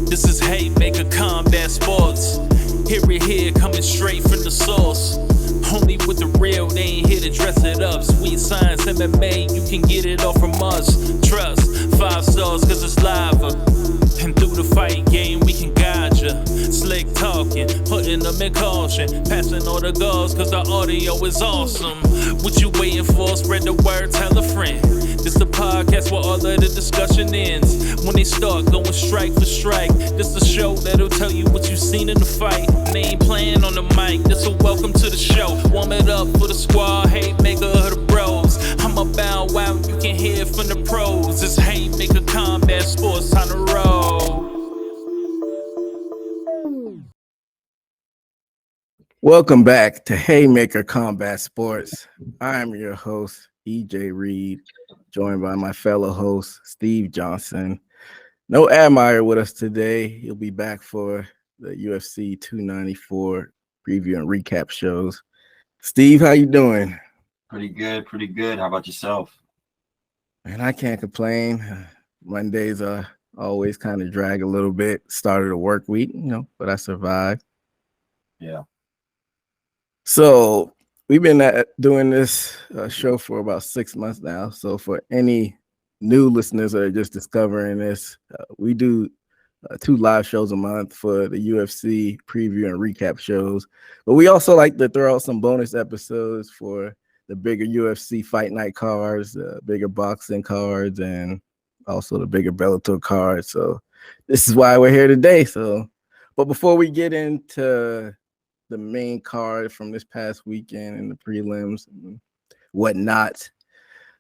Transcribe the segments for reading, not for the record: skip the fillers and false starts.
This is Haymaker Combat Sports. Hear it here, coming straight from the source. Only with the real, they ain't here to dress it up. Sweet science, MMA, you can get it all from us. Trust, 5 stars cause it's live. And through the fight game, we can guide ya. Slick talking, putting them in caution. Passing all the guards cause the audio is awesome. What you waiting for? Spread the word, tell a friend. This the podcast where all of the discussion ends. When they start going strike for strike, this the show that'll tell you what you seen in the fight. They ain't playing on the mic, this a welcome to the show. Warm it up for the squad, Haymaker of the bros. I'm a bow wow, you can hear from the pros. It's Haymaker Combat Sports, time to roll. Welcome back to Haymaker Combat Sports. I'm your host, EJ Reed, joined by my fellow host, Steve Johnson. No Admire with us today. He'll be back for the UFC 294 preview and recap shows. Steve, how you doing? Pretty good. How about yourself? Man, I can't complain. Mondays always kind of drag a little bit. Started a work week, but I survived. Yeah. So we've been doing this show for about 6 months now. So for any new listeners that are just discovering this, we do 2 live shows a month for the UFC preview and recap shows. But we also like to throw out some bonus episodes for the bigger UFC fight night cards, the bigger boxing cards, and also the bigger Bellator cards. So this is why we're here today. But before we get into the main card from this past weekend and the prelims and whatnot,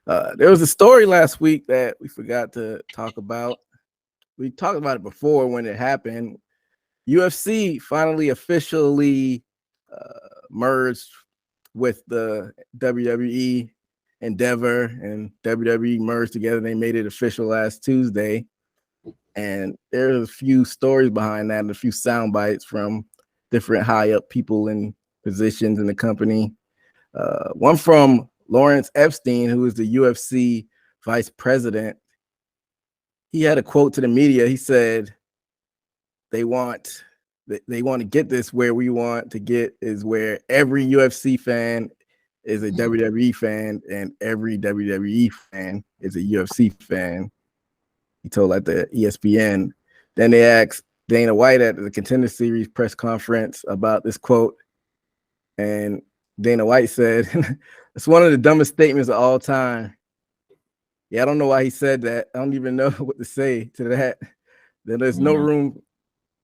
there was a story last week that we forgot to talk about. We talked about it before when it happened. UFC finally officially merged with the WWE Endeavor, and WWE merged together. They made it official last Tuesday. And there's a few stories behind that and a few sound bites from different high up people in positions in the company. One from Lawrence Epstein, who is the UFC vice president. He had a quote to the media. He said, they want to get this where we want to get is where every UFC fan is a WWE fan and every WWE fan is a UFC fan. He told like the ESPN. Then they asked Dana White at the Contender Series press conference about this quote. And Dana White said, it's one of the dumbest statements of all time. Yeah, I don't know why he said that. I don't even know what to say to that. Then there's no room.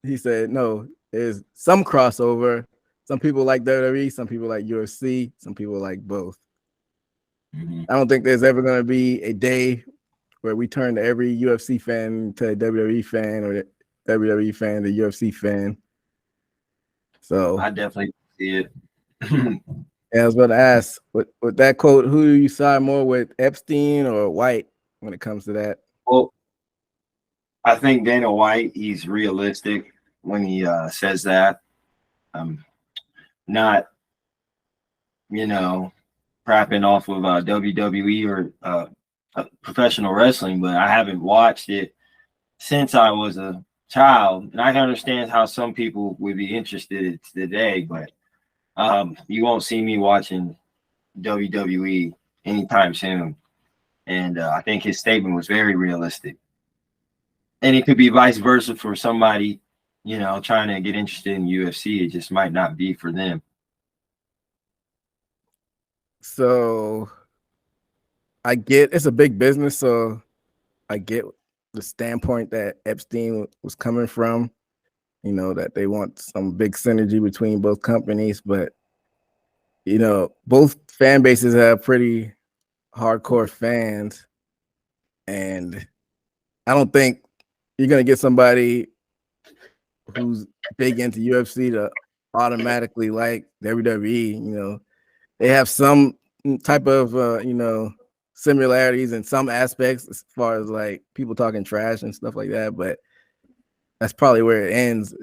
He said, no, there's some crossover. Some people like WWE, some people like UFC, some people like both. I don't think there's ever going to be a day where we turn every UFC fan to a WWE fan or the WWE fan to UFC fan. So I definitely see it. Yeah, I was going to ask, with that quote, who do you side more with, Epstein or White, when it comes to that? Well, I think Dana White, he's realistic when he says that. Not, crapping off of WWE or professional wrestling, but I haven't watched it since I was a child. And I can understand how some people would be interested today, but you won't see me watching WWE anytime soon. And I think his statement was very realistic. And it could be vice versa for somebody, trying to get interested in UFC. It just might not be for them. So I get it's a big business, so I get the standpoint that Epstein was coming from, that they want some big synergy between both companies, but both fan bases have pretty hardcore fans, and I don't think you're gonna get somebody who's big into UFC to automatically like WWE. They have some type of similarities in some aspects as far as like people talking trash and stuff like that, but that's probably where it ends.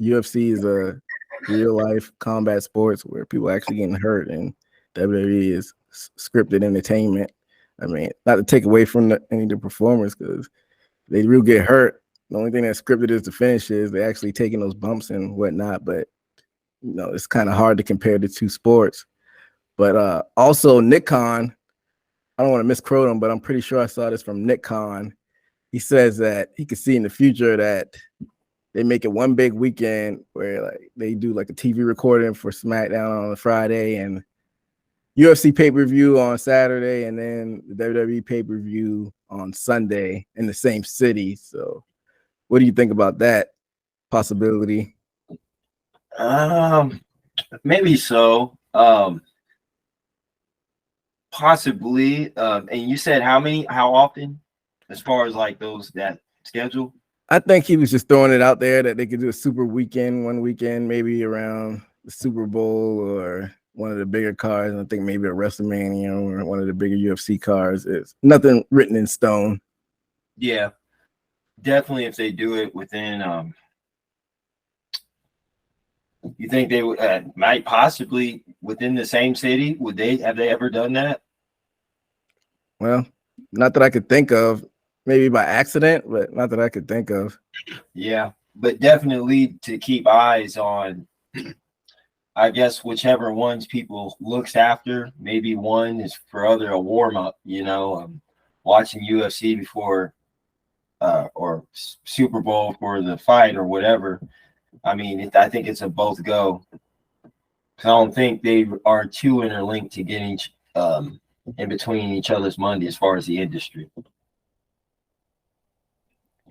UFC is a real life combat sports where people are actually getting hurt, and WWE is scripted entertainment. I mean, not to take away from any of the performers, because they really get hurt. The only thing that's scripted is the finishes. They're actually taking those bumps and whatnot, but it's kind of hard to compare the two sports. But also Nick Khan, I don't want to misquote him, but I'm pretty sure I saw this from Nick Khan. He says that he could see in the future that they make it one big weekend where like they do like a TV recording for SmackDown on a Friday and UFC pay-per-view on Saturday, and then the WWE pay-per-view on Sunday in the same city. So what do you think about that possibility? Maybe so. Possibly. And you said how often, as far as like that schedule? I think he was just throwing it out there that they could do a super weekend, one weekend, maybe around the Super Bowl or one of the bigger cards. And I think maybe a WrestleMania or one of the bigger UFC cards. It's nothing written in stone. Yeah, definitely. If they do it within, you think they would might possibly within the same city? Have they ever done that? Well, not that I could think of. Maybe by accident, but not that I could think of. Yeah, but definitely to keep eyes on, I guess, whichever ones people looks after. Maybe one is for a warm up, watching UFC before or Super Bowl for the fight or whatever. I mean, I think it's a both go. I don't think they are too interlinked to getting in between each other's money as far as the industry.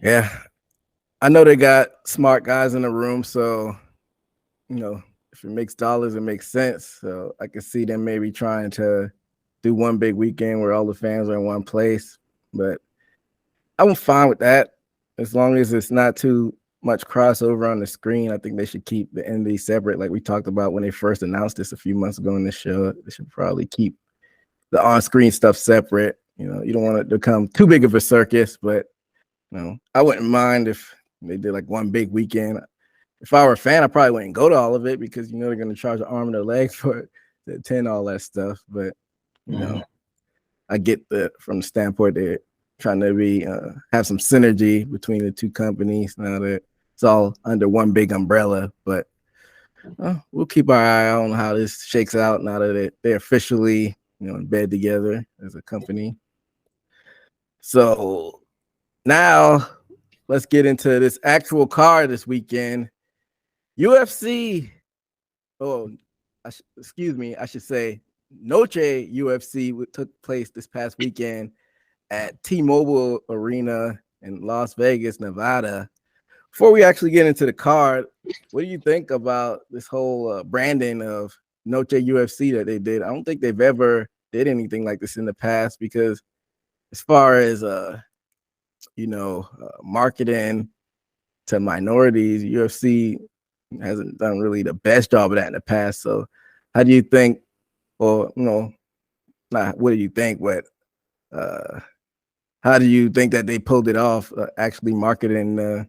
Yeah, I know they got smart guys in the room, so if it makes dollars, it makes sense. So I can see them maybe trying to do one big weekend where all the fans are in one place. But I'm fine with that as long as it's not too much crossover on the screen. I think they should keep the ND separate, like we talked about when they first announced this a few months ago in the show. They should probably keep the on-screen stuff separate. You don't want it to become too big of a circus, but I wouldn't mind if they did like one big weekend. If I were a fan, I probably wouldn't go to all of it because they're going to charge an arm and a leg for to attend all that stuff. But I get from the standpoint they're trying to have some synergy between the two companies now that it's all under one big umbrella. But we'll keep our eye on how this shakes out now that they're officially in bed together as a company. So now let's get into this actual card this weekend. UFC. Oh, excuse me. I should say Noche UFC took place this past weekend at T-Mobile Arena in Las Vegas, Nevada. Before we actually get into the card, what do you think about this whole branding of Noche UFC that they did? I don't think they've ever did anything like this in the past because as far as marketing to minorities, UFC hasn't done really the best job of that in the past. So how do you think, or not what do you think, but how do you think that they pulled it off actually marketing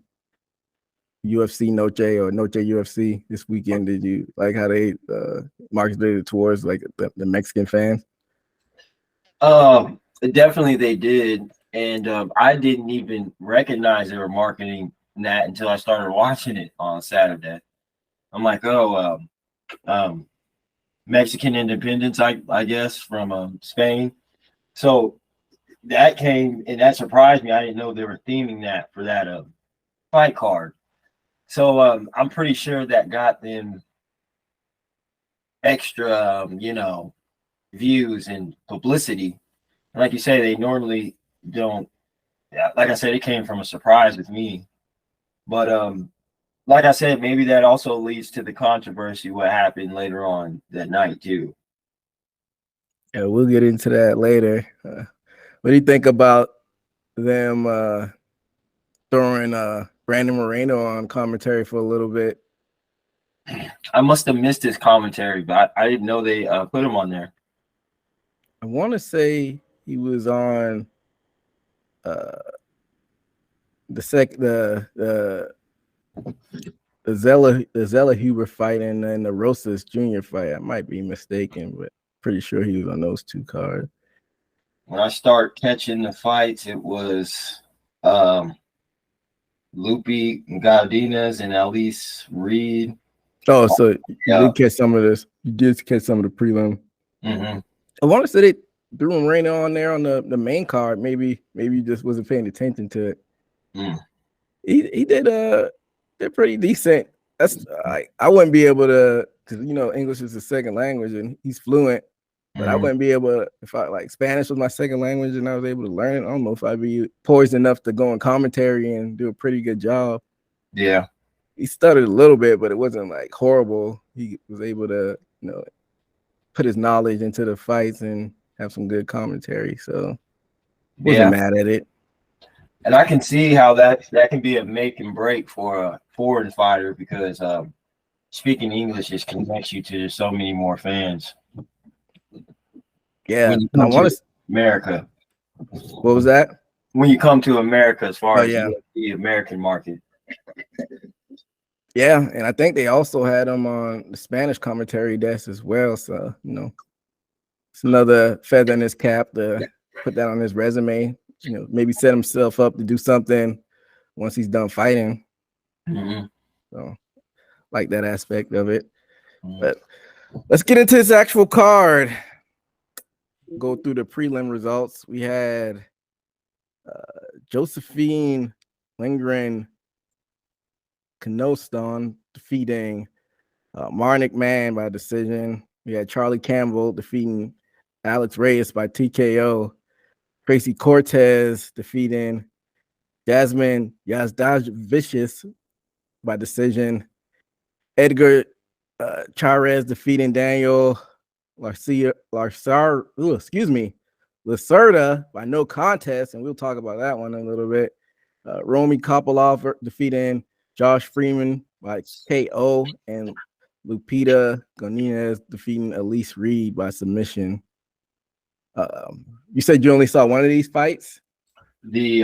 UFC Noche or Noche UFC this weekend? Did you like how they marketed it towards like the Mexican fans? Definitely they did. And I didn't even recognize they were marketing that until I started watching it on Saturday. I'm like, Mexican independence, I guess, from Spain. So that came and that surprised me. I didn't know they were theming that for that fight card. So I'm pretty sure that got them extra, views and publicity. Like you say, they normally don't. Yeah, like I said, it came from a surprise with me. But like I said, maybe that also leads to the controversy what happened later on that night too. Yeah, we'll get into that later. What do you think about them throwing Brandon Moreno on commentary for a little bit? I must have missed his commentary, but I didn't know they put him on there. I want to say he was on the Zella Huber fight and then the Rosas Jr. fight. I might be mistaken, but pretty sure he was on those two cards. When I start catching the fights, it was Lupe Godinez and Elise Reed. Oh, so you Yeah. did catch some of this. You did catch some of the prelim. Mm-hmm. I want to say they threw him right on there on the main card. Maybe you just wasn't paying attention to it. Mm. He did pretty decent. That's I wouldn't be able to, because English is his second language and he's fluent. But I wouldn't be able to, if I like Spanish was my second language and I was able to learn it. I don't know if I'd be poised enough to go in commentary and do a pretty good job. Yeah. He stuttered a little bit, but it wasn't like horrible. He was able to, put his knowledge into the fights and have some good commentary. So wasn't mad at it. And I can see how that can be a make and break for a foreign fighter, because speaking English just connects you to so many more fans. Yeah, when you and I come want to America. What was that? When you come to America, as far as yeah. the American market. Yeah, and I think they also had him on the Spanish commentary desk as well. So, it's another feather in his cap to put that on his resume. Maybe set himself up to do something once he's done fighting. Mm-hmm. So, like that aspect of it. Mm-hmm. But let's get into his actual card. Go through the prelim results. We had Josephine Lindgren Knoston defeating Marnik Mann by decision. We had Charlie Campbell defeating Alex Reyes by TKO. Tracy Cortez defeating Jasmine Yazdavicius by decision. Edgar Charez defeating Daniel Lacerda by no contest, and we'll talk about that one in a little bit. Romy Kopolov defeating Josh Freeman by KO, and Lupita Godinez defeating Elise Reed by submission. You said you only saw one of these fights? The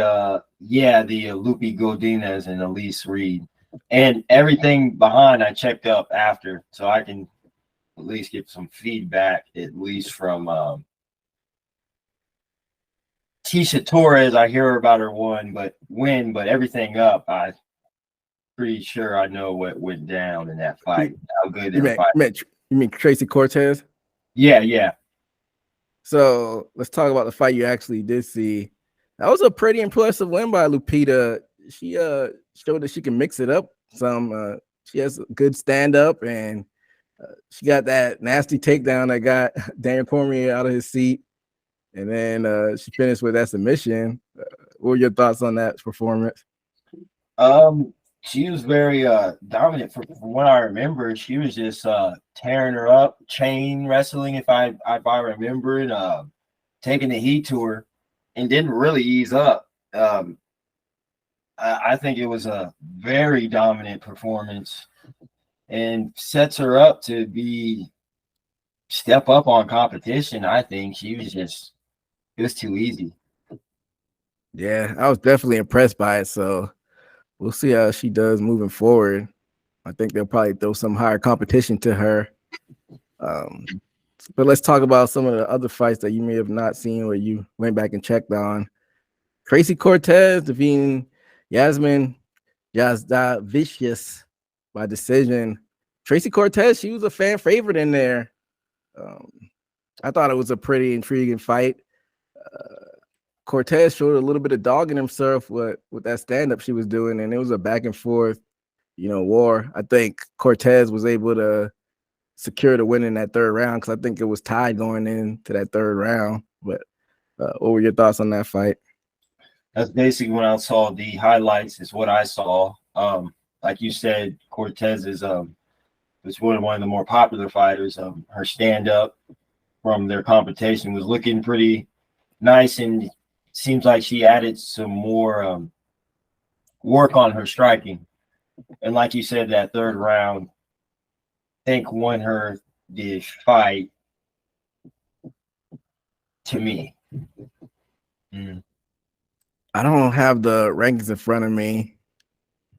Lupe Godinez and Elise Reed. And everything behind I checked up after, so I can at least get some feedback, at least from Tisha Torres. I hear about her win, but everything up, I pretty sure I know what went down in that fight. How good they fight. You mean Tracy Cortez? Yeah. So let's talk about the fight you actually did see. That was a pretty impressive win by Lupita. She showed that she can mix it up some. She has a good stand-up, and she got that nasty takedown that got Daniel Cormier out of his seat. And then she finished with that submission. What were your thoughts on that performance? She was very dominant from what I remember. She was just tearing her up, chain wrestling, if I remember it, taking the heat to her, and didn't really ease up. I think it was a very dominant performance and sets her up to step up on competition. I think it was too easy. Yeah, I was definitely impressed by it. So we'll see how she does moving forward. I think they'll probably throw some higher competition to her. But let's talk about some of the other fights that you may have not seen or you went back and checked on. Tracy Cortez defeating Yasmin Yazdavicius by decision. Tracy Cortez, she was a fan favorite in there. I thought it was a pretty intriguing fight. Cortez showed a little bit of dog in himself with that stand-up she was doing, and it was a back and forth, war. I think Cortez was able to secure the win in that third round because I think it was tied going into that third round. But what were your thoughts on that fight? That's basically when I saw the highlights is what I saw. Like you said, Cortez is one of the more popular fighters. Her stand-up from their competition was looking pretty nice, and seems like she added some more work on her striking. And like you said, that third round, I think won her the fight to me. I don't have the rankings in front of me,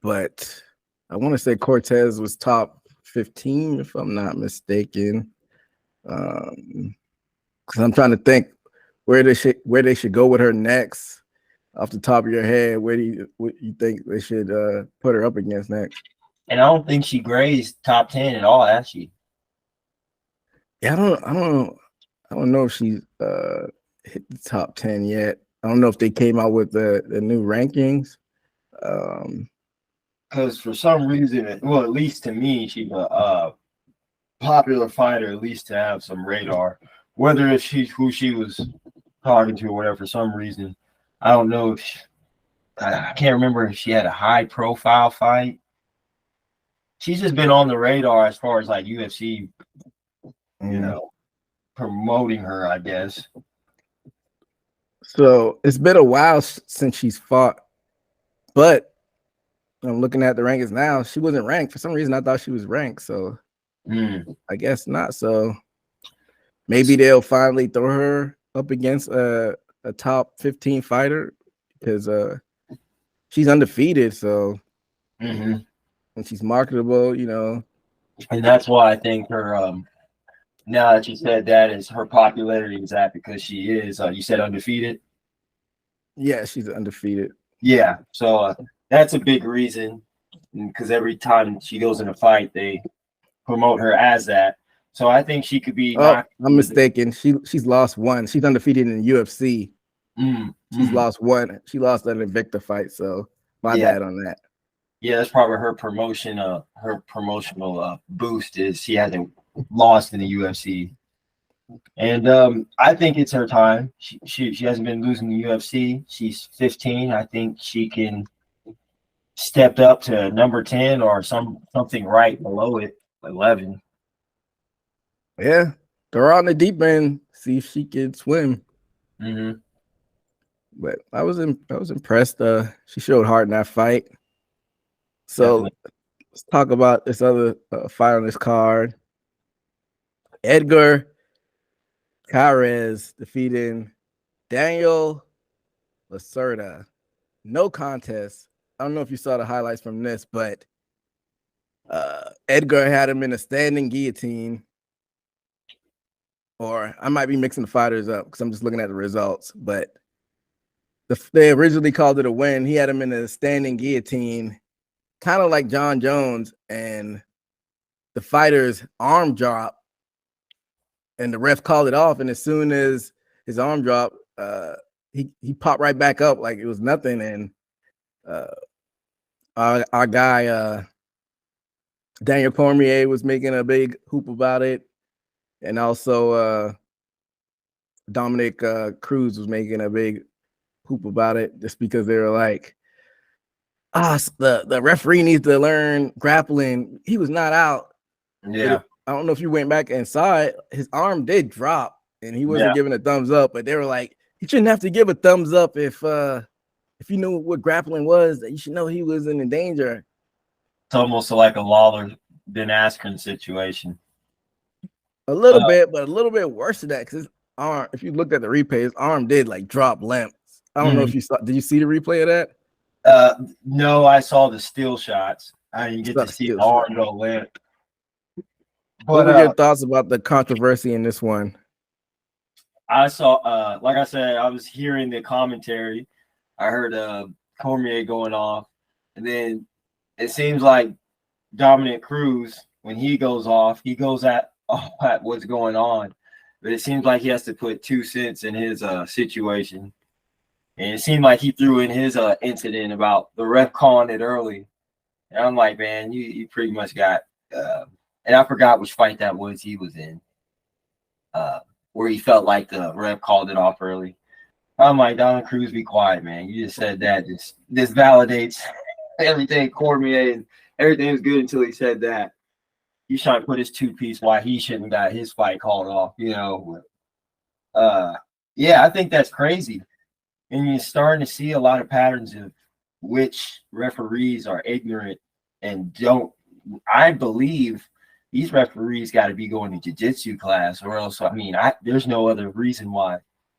but I want to say Cortez was top 15, if I'm not mistaken. Because I'm trying to think where they should go with her next. off the top of your head, what you think they should put her up against next? And I don't think she grazed top 10 at all, has she? Yeah, I don't know if she's hit the top 10 yet. I don't know if they came out with the new rankings. Because for some reason, well, at least to me, she's a popular fighter, at least to have some radar. Whether it's who she was talking to or whatever, for some reason, I don't know if I can't remember if she had a high profile fight. She's just been on the radar as far as like UFC, promoting her, I guess. So it's been a while since she's fought, but I'm looking at the rankings now. She wasn't ranked. For some reason, I thought she was ranked. So I guess not. So maybe they'll finally throw her up against a top 15 fighter because she's undefeated. So and she's marketable, And that's why I think her now that you said that, is her popularity is that because she is you said undefeated. Yeah, she's undefeated. Yeah, so that's a big reason because every time she goes in a fight, they promote her as that. So I think she could be. Oh, I'm mistaken. She's lost one. She's undefeated in the UFC. She's lost one. She lost an Invicta fight. So my bad on that. Yeah, that's probably her promotion. Her promotional boost is she hasn't lost in the UFC. And I think it's her time. She hasn't been losing the UFC. She's 15. I think she can step up to number 10 or something right below it, 11. Yeah, throw her on the deep end. See if she can swim. But I was impressed. She showed heart in that fight. So let's talk about this other fight on this card. Edgar Carez defeating Daniel Lacerda. No contest. I don't know if you saw the highlights from this, but Edgar had him in a standing guillotine. Or I might be mixing the fighters up because I'm just looking at the results. But they originally called it a win. He had him in a standing guillotine, kind of like John Jones, and the fighter's arm dropped, and the ref called it off. And as soon as his arm dropped, he popped right back up like it was nothing. And our guy Daniel Cormier was making a big hoop about it, and also Dominic Cruz was making a big hoop about it just because they were like, the referee needs to learn grappling. He was not out. Yeah. I don't know if you went back and saw it. His arm did drop, and he wasn't giving a thumbs up. But they were like, you shouldn't have to give a thumbs up if you knew what grappling was. That you should know he was in danger. It's almost like a Lawler Ben Askren situation. A little bit, but a little bit worse than that because his arm. If you looked at the replay, his arm did like drop limp. I don't know if you saw. Did you see the replay of that? No, I saw the still shots. I didn't get to see the arm go limp. What were your thoughts about the controversy in this one? I saw, like I said, I was hearing the commentary. I heard Cormier going off, and then it seems like Dominic Cruz, when he goes off, he goes at what's going on. But it seems like he has to put 2 cents in his situation. And it seemed like he threw in his incident about the ref calling it early. And I'm like, man, you pretty much got and I forgot which fight that was he was in, where he felt like the ref called it off early. I'm like, Dominic Cruz, be quiet, man. You just said that. This validates everything Cormier, and everything was good until he said that. He's trying to put his 2-piece why he shouldn't have got his fight called off, Yeah, I think that's crazy. And you're starting to see a lot of patterns of which referees are ignorant and don't. I believe these referees got to be going to jiu-jitsu class, or else, there's no other reason why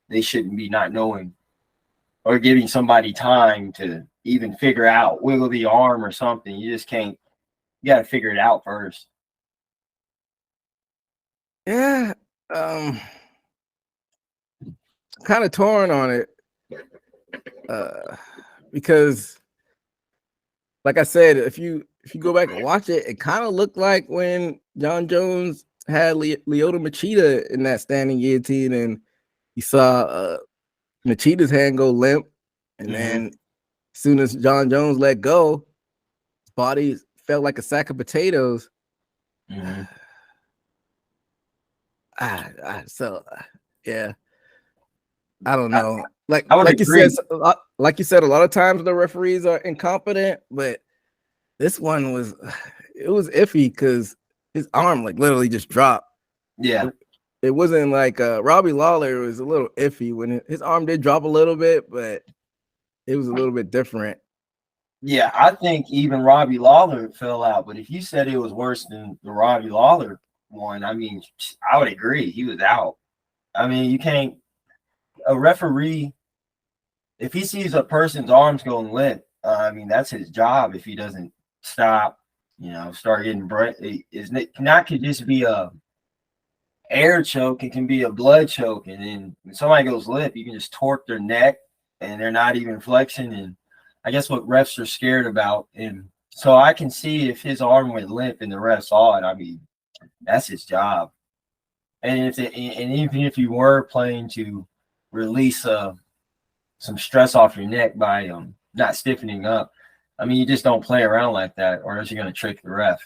they shouldn't be not knowing or giving somebody time to even figure out, wiggle the arm or something. You just can't. You got to figure it out first. Yeah, kind of torn on it. Because, like I said, if you go back and watch it, it kind of looked like when John Jones had Lyoto Machida in that standing guillotine, and you saw Machida's hand go limp, and then as soon as John Jones let go, his body felt like a sack of potatoes. So yeah, I don't know. I would agree. Like you said, a lot of times the referees are incompetent, but this one was iffy because his arm like literally just dropped. Yeah. It wasn't like Robbie Lawler was a little iffy when his arm did drop a little bit, but it was a little bit different. Yeah, I think even Robbie Lawler fell out, but if you said it was worse than the Robbie Lawler one, I mean, I would agree. He was out. I mean, you can't a referee if he sees a person's arms going limp, I mean, that's his job. If he doesn't stop, start getting breath, is not could just be a air choke. It can be a blood choke, and then when somebody goes limp, you can just torque their neck, and they're not even flexing. And I guess what refs are scared about, and so I can see if his arm went limp and the ref saw it. I mean, that's his job. And even if you were playing to release some stress off your neck by not stiffening up, I mean, you just don't play around like that, or else you're going to trick the ref.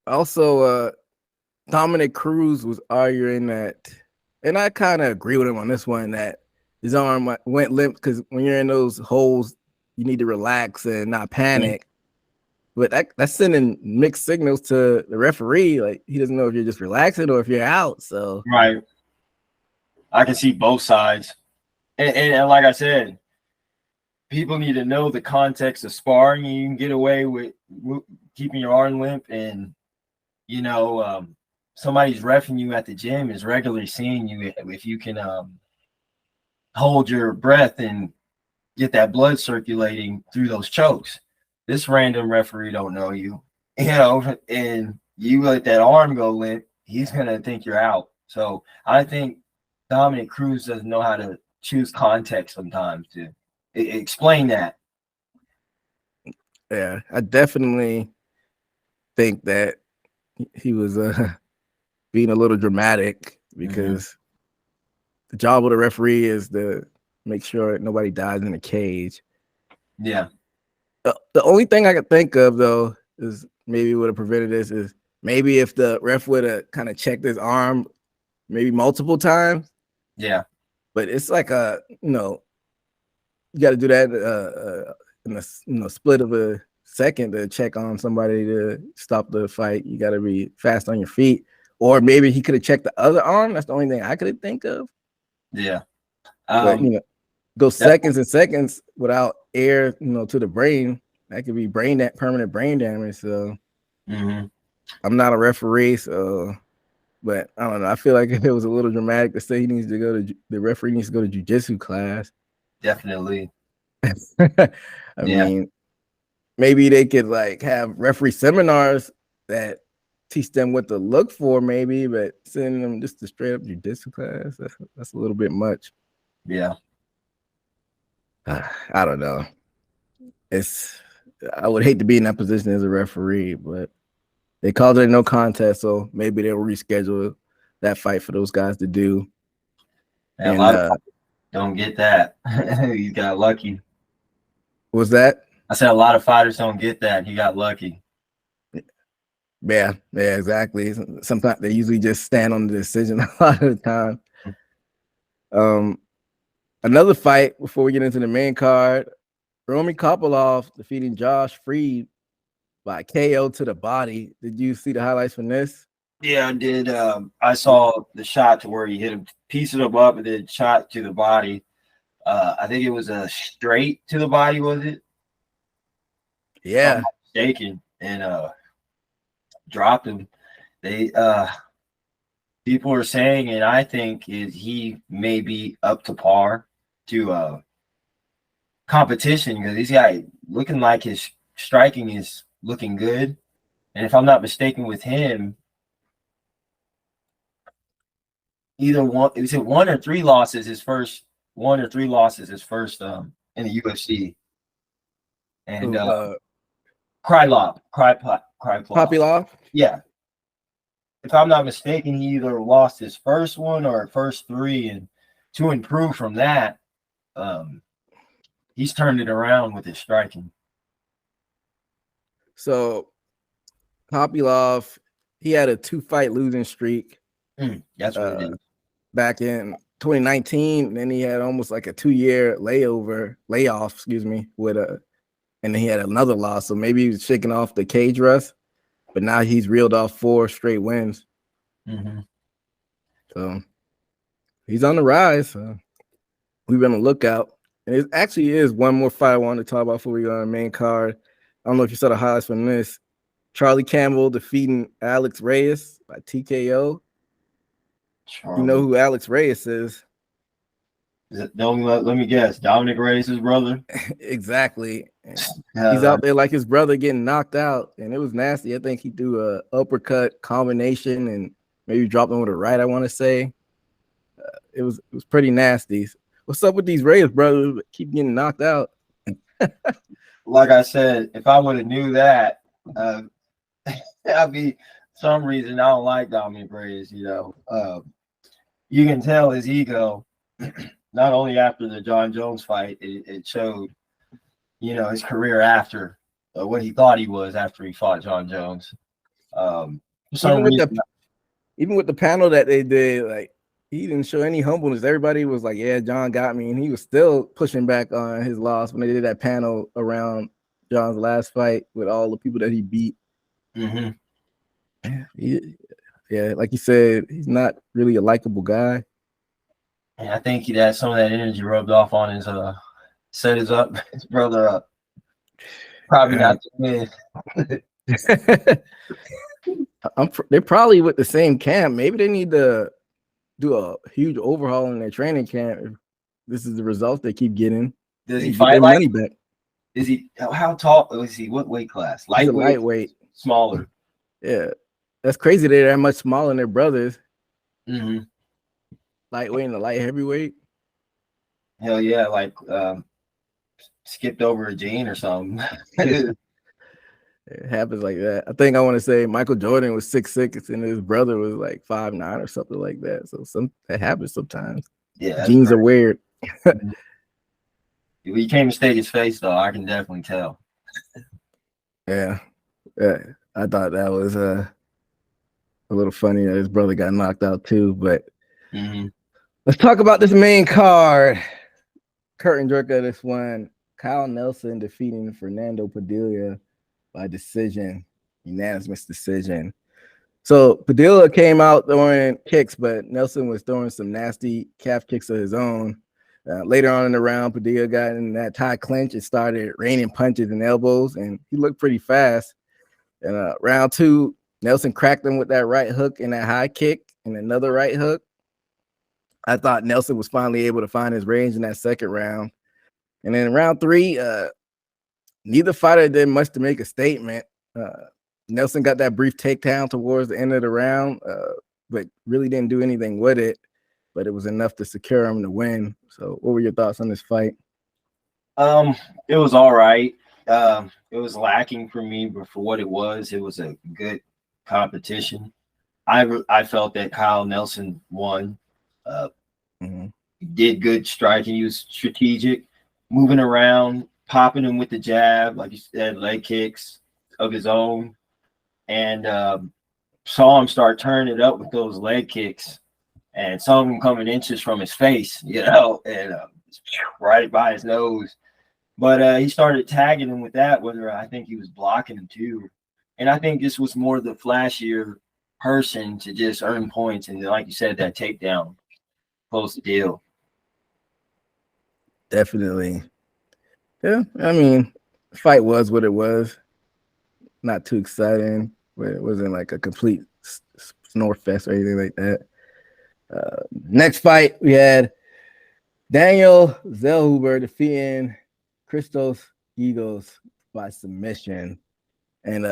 Also, Dominic Cruz was arguing that, and I kind of agree with him on this one, that his arm went limp because when you're in those holes, you need to relax and not panic. But that's sending mixed signals to the referee. Like, he doesn't know if you're just relaxing or if you're out. So right, I can see both sides, and like I said, people need to know the context of sparring. You can get away with keeping your arm limp, and somebody's reffing you at the gym is regularly seeing you if you can hold your breath and get that blood circulating through those chokes. This random referee don't know you, and you let that arm go limp, he's gonna think you're out. So I think Dominic Cruz doesn't know how to choose context sometimes to explain that. Yeah, I definitely think that he was being a little dramatic because the job of the referee is to make sure nobody dies in a cage. Yeah. The only thing I could think of, though, is maybe would have prevented this is maybe if the ref would have kind of checked his arm maybe multiple times. Yeah. But it's like you got to do that in a split of a second to check on somebody to stop the fight. You got to be fast on your feet. Or maybe he could have checked the other arm. That's the only thing I could think of. Yeah. But, go seconds and seconds without air, to the brain. That could be permanent brain damage. So I'm not a referee, so, but I don't know. I feel like it was a little dramatic to say the referee needs to go to jiu-jitsu class. Definitely. I mean, maybe they could like have referee seminars that teach them what to look for, maybe, but sending them just to straight up jiu-jitsu class, that's a little bit much. Yeah. I don't know. I would hate to be in that position as a referee, but they called it a no contest, so maybe they'll reschedule that fight for those guys to do. And a lot of people don't get that. He got lucky. Was that? I said a lot of fighters don't get that. He got lucky. Yeah, exactly. Sometimes they usually just stand on the decision a lot of the time. Another fight before we get into the main card, Romy Kopylov defeating Josh Freed by KO to the body. Did you see the highlights from this? Yeah, I did. I saw the shot to where he hit him, pieced him up, and then shot to the body. I think it was a straight to the body, was it? Yeah. If I'm not mistaken, and dropped him. They people are saying, and I think is he may be up to par to competition because he's got looking like his striking is looking good. And if I'm not mistaken with him, either one or three losses his first 1 or 3 losses his first in the UFC. And Krylov. Populov. Yeah. If I'm not mistaken, he either lost his first one or first 3, and to improve from that, he's turned it around with his striking. So Populov, he had a 2-fight losing streak. That's what it is. Back in 2019, and then he had almost like a 2-year layoff, with and then he had another loss. So maybe he was shaking off the cage rust, but now he's reeled off 4 straight wins. So he's on the rise. So we've been on the lookout. And it actually is one more fight I wanted to talk about before we go on the main card. I don't know if you saw the highlights from this. Charlie Campbell defeating Alex Reyes by TKO. You know who Alex Reyes is? Let me guess. Dominic Reyes' brother? Exactly. He's out there like his brother getting knocked out, and it was nasty. I think he threw a uppercut combination and maybe dropped him with a right, I want to say. It was pretty nasty. What's up with these Reyes brothers that keep getting knocked out? Like I said, if I would have knew that, I'd be some reason I don't like Dominic Reyes. You can tell his ego. Not only after the John Jones fight, it showed, his career after what he thought he was after he fought John Jones. For some reason, even with the panel that they did, like, he didn't show any humbleness. Everybody was like, yeah, John got me. And he was still pushing back on his loss when they did that panel around John's last fight with all the people that he beat. Yeah, like you said, he's not really a likable guy. And I think that some of that energy rubbed off on his set his brother up. Probably not too bad. They're probably with the same camp. Maybe they need to do a huge overhaul in their training camp. If this is the results they keep getting. Does he fight money back? Is he? How tall is he? What weight class? Lightweight. Smaller. Yeah, that's crazy. They're that much smaller than their brothers. Lightweight and a light heavyweight. Hell yeah! Like skipped over a gene or something. It happens like that. I think I want to say Michael Jordan was 6'6" and his brother was like 5'9" or something like that. So that happens sometimes. Yeah, genes are weird. He can't mistake his face though. I can definitely tell. Yeah. I thought that was a little funny that his brother got knocked out too. But let's talk about this main card. Curtain jerker, this one. Kyle Nelson defeating Fernando Padilla by decision, unanimous decision. So Padilla came out throwing kicks, but Nelson was throwing some nasty calf kicks of his own. Later on in the round, Padilla got in that tie clinch and started raining punches and elbows, and he looked pretty fast. And round 2, Nelson cracked him with that right hook and that high kick and another right hook. I thought Nelson was finally able to find his range in that second round. And then in round 3, neither fighter did much to make a statement. Nelson got that brief takedown towards the end of the round, but really didn't do anything with it. But it was enough to secure him to win. So what were your thoughts on this fight? It was all right. It was lacking for me, but for what it was a good competition. I felt that Kyle Nelson won. He did good striking. He was strategic, moving around, popping him with the jab, like you said, leg kicks of his own, and saw him start turning it up with those leg kicks, and some of them coming inches from his face, and right by his nose. But he started tagging him with that, whether I think he was blocking him too. And I think this was more the flashier person to just earn points. And like you said, that takedown, close the deal. Definitely. Yeah, I mean, the fight was what it was. Not too exciting, but it wasn't like a complete snore fest or anything like that. Next fight, we had Daniel Zellhuber defeating Christos Gigos by submission. And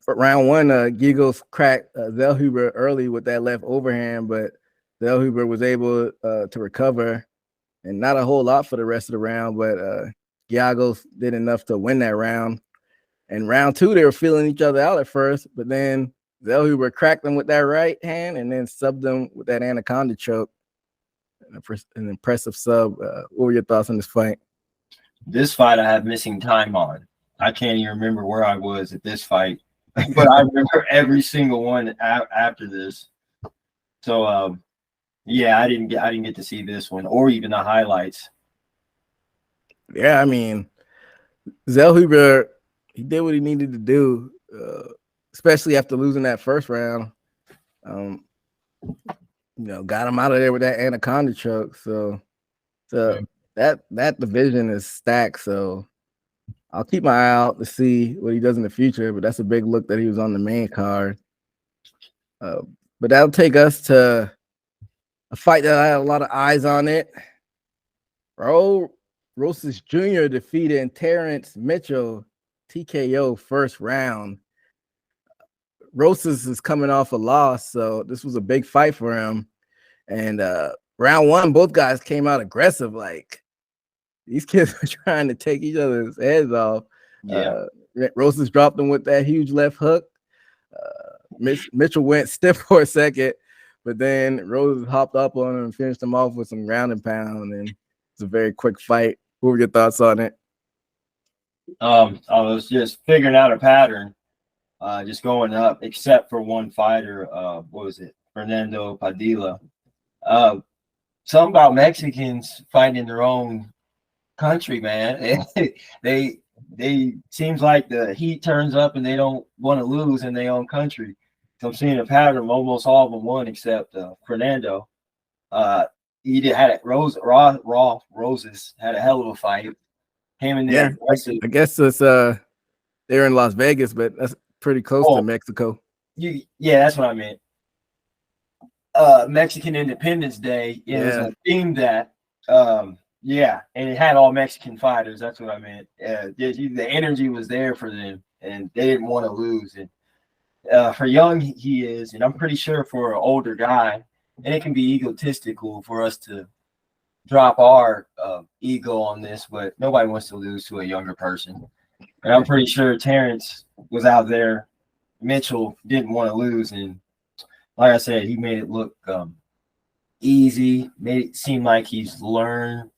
for round 1, Gigos cracked Zellhuber early with that left overhand, but Zellhuber was able to recover and not a whole lot for the rest of the round, but Giagos did enough to win that round. And round 2, they were feeling each other out at first, but then Zellhuber cracked them with that right hand and then subbed them with that anaconda choke. An impressive sub. What were your thoughts on this fight? This fight I have missing time on. I can't even remember where I was at this fight, but I remember every single one after this. So yeah, I didn't get to see this one or even the highlights. Yeah, I mean, Zellhuber, he did what he needed to do, especially after losing that first round. Got him out of there with that anaconda choke. So that division is stacked. So I'll keep my eye out to see what he does in the future. But that's a big look that he was on the main card. But that'll take us to a fight that I had a lot of eyes on it. Rosas Jr. defeated Terrence Mitchell TKO first round. Rosas is coming off a loss, so this was a big fight for him. And round 1, both guys came out aggressive. Like, these kids were trying to take each other's heads off. Yeah. Rosas dropped him with that huge left hook. Mitchell went stiff for a second, but then Rosas hopped up on him and finished him off with some ground and pound. And it's a very quick fight. What were your thoughts on it? I was just figuring out a pattern, just going up, except for one fighter. What was it? Fernando Padilla. Something about Mexicans fighting in their own country, man. they seems like the heat turns up and they don't want to lose in their own country. So I'm seeing a pattern. Almost all of them won except Fernando. He had it. Roses had a hell of a fight. Came in there. Yeah, I guess it's they're in Las Vegas, but that's pretty close to Mexico. Yeah, that's what I meant. Mexican Independence Day. It was a theme that yeah, and it had all Mexican fighters. That's what I meant. The energy was there for them, and they didn't want to lose. And for young, he is, and I'm pretty sure for an older guy, and it can be egotistical for us to drop our ego on this, but nobody wants to lose to a younger person. And I'm pretty sure Terrence was out there. Mitchell didn't want to lose, and like I said, he made it look easy, made it seem like he's learned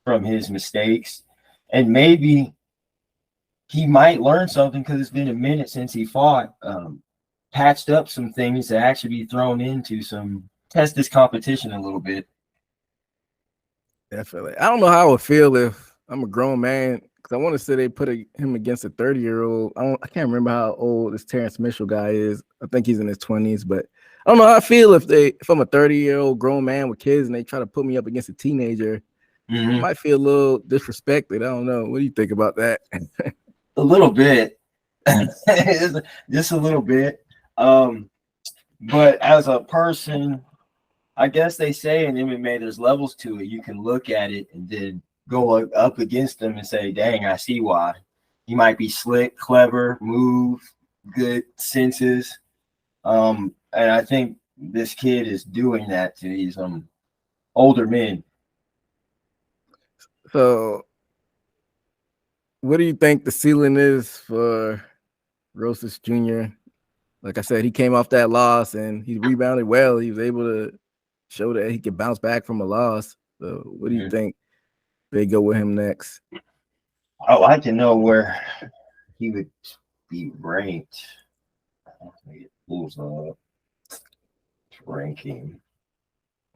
from his mistakes, and maybe he might learn something because it's been a minute since he fought. Patched up some things to actually be thrown into test this competition a little bit. Definitely. I don't know how I would feel if I'm a grown man, because I want to say they put him against a 30-year-old. I can't remember how old this Terrence Mitchell guy is. I think he's in his 20s, but I don't know how I feel if I'm a 30-year-old grown man with kids and they try to put me up against a teenager. I might feel a little disrespected. I don't know. What do you think about that? A little bit. Just a little bit. But as a person, I guess they say in MMA there's levels to it. You can look at it and then go up against them and say, dang, I see why. He might be slick, clever, move, good senses. And I think this kid is doing that to these older men. So what do you think the ceiling is for Rosas Jr.? Like I said, he came off that loss and he rebounded well. He was able to show that he could bounce back from a loss. So what do you think they go with him next? I'd like to know where he would be ranked. Ranking.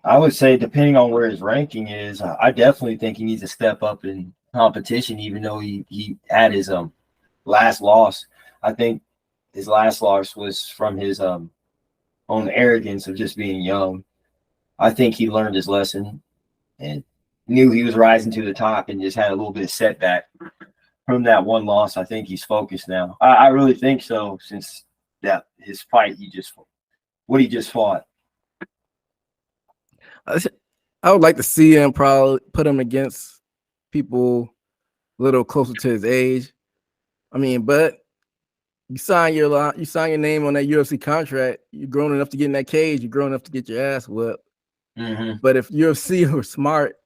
I would say, depending on where his ranking is, I definitely think he needs to step up in competition, even though he had his last loss. I think his last loss was from his own arrogance of just being young. I think he learned his lesson and knew he was rising to the top and just had a little bit of setback from that one loss. I think he's focused now. I really think so, since that his fight he just fought. I would like to see him probably put him against people a little closer to his age. I mean, but you sign your name on that UFC contract. You're grown enough to get in that cage. You're grown enough to get your ass whipped. But if UFC were smart,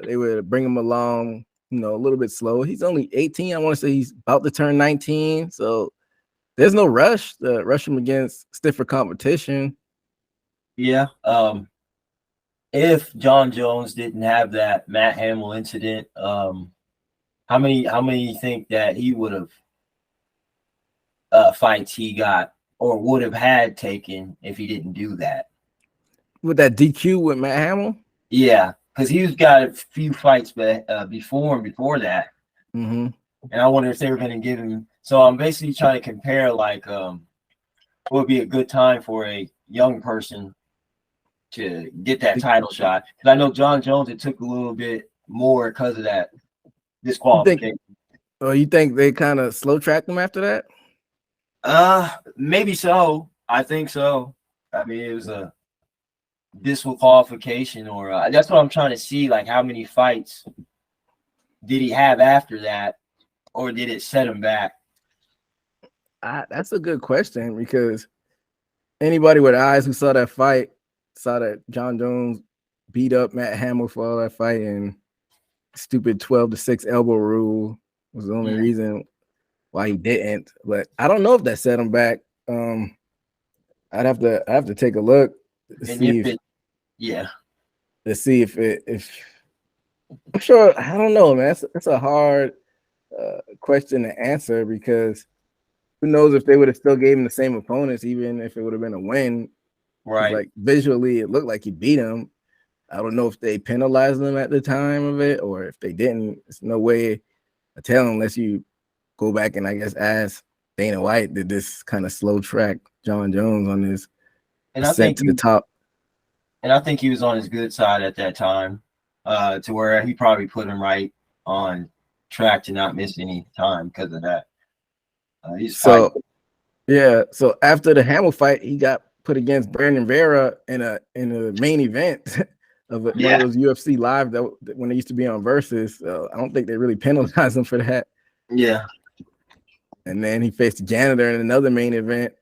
They would bring him along, a little bit slow. He's only 18. I want to say he's about to turn 19. So there's no rush to rush him against stiffer competition. Yeah. If John Jones didn't have that Matt Hamill incident, how many think that he would have fights he got or would have had taken if he didn't do that? With that DQ with Matt Hamill? Yeah, because he's got a few fights before that. Mm-hmm. And I wonder if they were going to give him. So I'm basically trying to compare what would be a good time for a young person to get that title shot. Because I know John Jones, it took a little bit more because of that disqualification. You think they kind of slow tracked him after that? Maybe so. I think so. I mean, it was a disqualification, or that's what I'm trying to see. Like, how many fights did he have after that, or did it set him back? That's a good question, because anybody with eyes who saw that fight saw that John Jones beat up Matt Hamill for all that fight, and stupid 12-6 elbow rule was the only reason why he didn't. But I don't know if that set him back. I'd have to take a look to see if I'm sure. I don't know, man. That's a hard question to answer, because who knows if they would have still gave him the same opponents, even if it would have been a win. Right. Like, visually, it looked like he beat him. I don't know if they penalized him at the time of it, or if they didn't. There's no way to tell unless you go back and, I guess, ask Dana White, did this kind of slow track John Jones on his ascent to the top? And I think he was on his good side at that time, to where he probably put him right on track to not miss any time because of that. So after the Hamill fight, he got put against Brandon Vera in a main event of one of those UFC live that when they used to be on Versus. So I don't think they really penalized him for that. Yeah. And then he faced the Janitor in another main event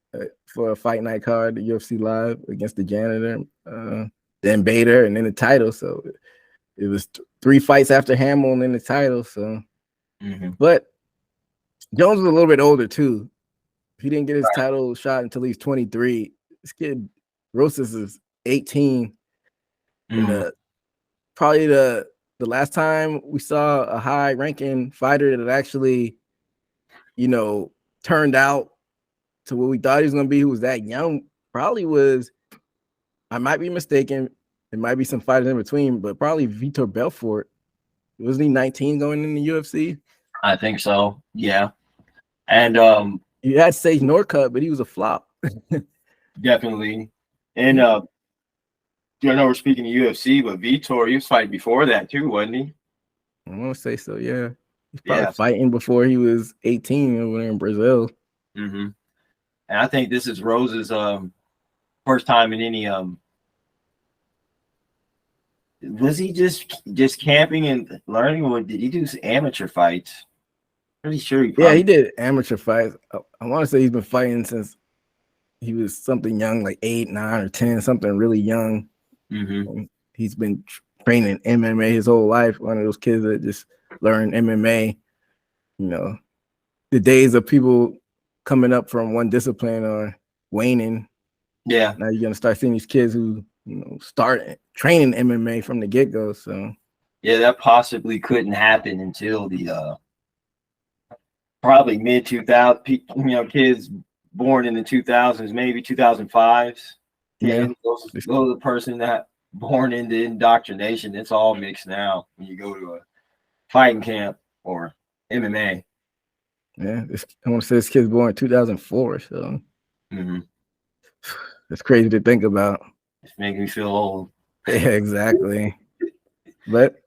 for a fight night card, the UFC live, against the Janitor, then Bader, and then the title. So it was 3 fights after Hamill and then the title. So, but Jones was a little bit older too. He didn't get his title shot until he's 23. This kid Rosas is 18. And probably the last time we saw a high-ranking fighter that actually, turned out to what we thought he was going to be, who was that young, probably was, I might be mistaken, there might be some fighters in between, but probably Vitor Belfort. Wasn't he 19 going in the UFC? I think so, yeah. And you had Sage Northcutt, but he was a flop. Definitely. And I know we're speaking of UFC, but Vitor, he was fighting before that too, wasn't he? I want to say so, yeah. He's probably fighting before he was 18 over there in Brazil. And I think this is Rose's first time in any was he just camping and learning, or did he do amateur fights? Pretty sure he did amateur fights. I want to say he's been fighting since he was something young, like 8, 9, or 10, something really young. He's been training MMA his whole life. One of those kids that just learned MMA. The days of people coming up from one discipline are waning. Yeah. Now you're gonna start seeing these kids who start training MMA from the get-go. So yeah, that possibly couldn't happen until the probably mid 2000. Kids born in the 2000s, maybe 2005s. Yeah, those are the person that born into indoctrination. It's all mixed now when you go to a fighting camp or MMA. Yeah, I want to say this kid's born in 2004, so it's crazy to think about. It's making me feel old. Yeah, exactly. But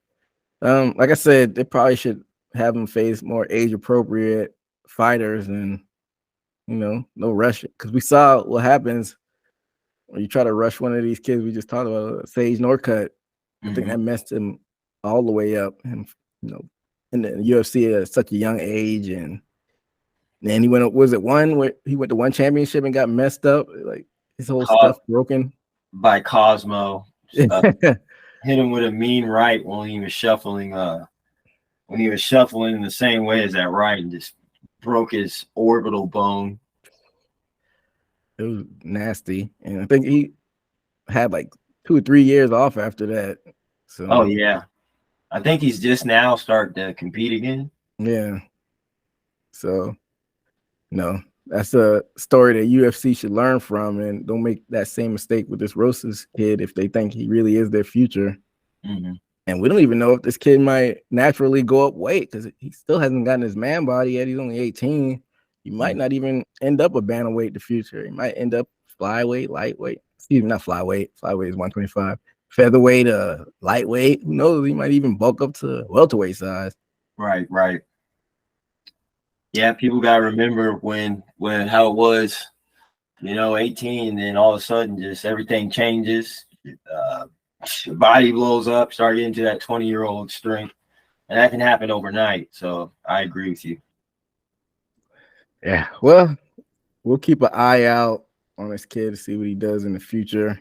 like I said, they probably should have him face more age-appropriate fighters and no rush, because we saw what happens when you try to rush one of these kids. We just talked about Sage Northcutt. I think that messed him all the way up, and in the UFC at such a young age. And then he went to one championship and got messed up, like his whole stuff broken by Cosmo. hit him with a mean right when he was shuffling. When he was shuffling in the same way as that right, and just broke his orbital bone. It was nasty, and I think he had like 2 or 3 years off after that. So, oh yeah, I think he's just now starting to compete again. Yeah. So, that's a story that UFC should learn from, and don't make that same mistake with this Rosas kid if they think he really is their future. Mm-hmm. And we don't even know if this kid might naturally go up weight because he still hasn't gotten his man body yet. He's only 18. He might not even end up a bantamweight in the future. He might end up flyweight, lightweight. Excuse me, not flyweight. Flyweight is 125. Featherweight, lightweight. Who knows? He might even bulk up to welterweight size. Right. Yeah, people gotta remember when how it was, 18, and then all of a sudden just everything changes. Your body blows up, start getting to that 20-year-old strength, and that can happen overnight. So I agree with you. Yeah, well, we'll keep an eye out on this kid to see what he does in the future.